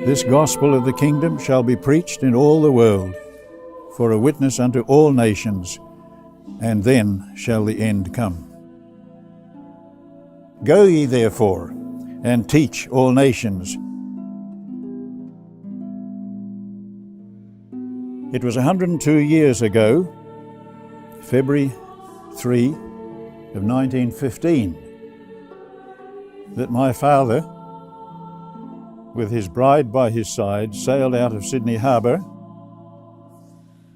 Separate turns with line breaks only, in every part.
This gospel of the kingdom shall be preached in all the world, for a witness unto all nations, and then shall the end come. Go ye therefore, and teach all nations. It was 102 years ago, February 3 of 1915, that my father, with his bride by his side, sailed out of Sydney Harbour,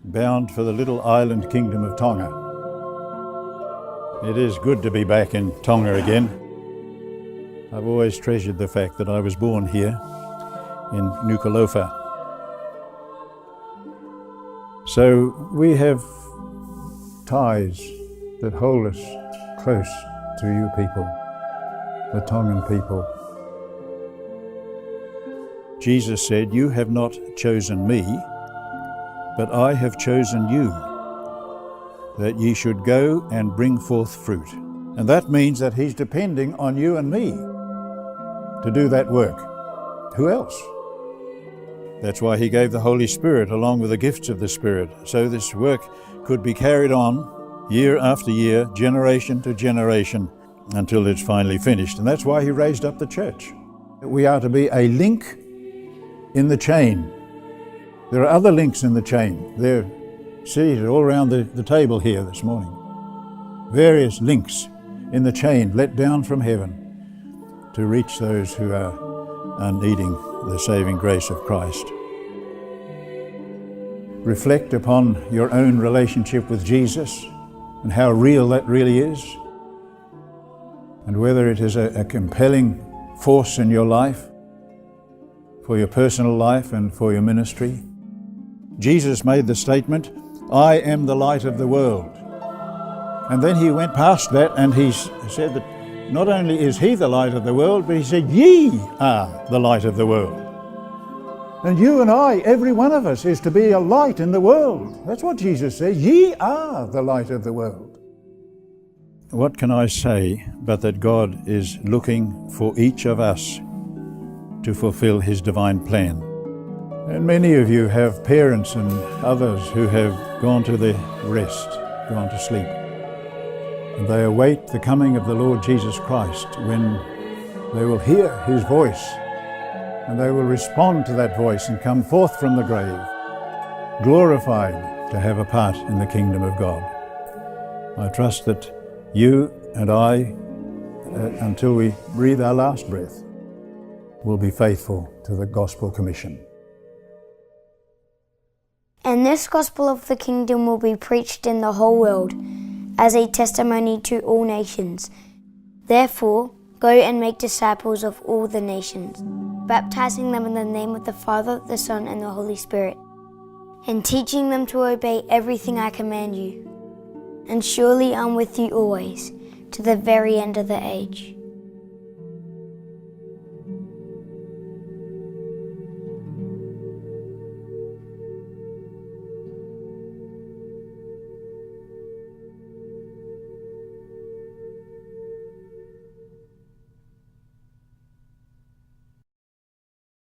bound for the little island kingdom of Tonga. It is good to be back in Tonga again. I've always treasured the fact that I was born here in Nuku'alofa. So we have ties that hold us close to you people, the Tongan people. Jesus said, "You have not chosen me, but I have chosen you, that ye should go and bring forth fruit." And that means that he's depending on you and me to do that work. Who else? That's why he gave the Holy Spirit along with the gifts of the Spirit, so this work could be carried on year after year, generation to generation, until it's finally finished. And that's why he raised up the church. We are to be a link in the chain. There are other links in the chain. They're seated all around the table here this morning. Various links in the chain let down from heaven to reach those who are needing the saving grace of Christ. Reflect upon your own relationship with Jesus and how real that really is, and whether it is a compelling force in your life, for your personal life and for your ministry. Jesus made the statement, "I am the light of the world." And then he went past that and he said that not only is he the light of the world, but he said, "Ye are the light of the world." And you and I, every one of us, is to be a light in the world. That's what Jesus says, "Ye are the light of the world." What can I say but that God is looking for each of us to fulfill his divine plan? And many of you have parents and others who have gone to their rest, gone to sleep. And they await the coming of the Lord Jesus Christ, when they will hear his voice and they will respond to that voice and come forth from the grave, glorified to have a part in the kingdom of God. I trust that you and I, until we breathe our last breath, will be faithful to the gospel commission.
And this gospel of the kingdom will be preached in the whole world as a testimony to all nations. Therefore, go and make disciples of all the nations, baptizing them in the name of the Father, the Son, and the Holy Spirit, and teaching them to obey everything I command you. And surely I'm with you always, to the very end of the age.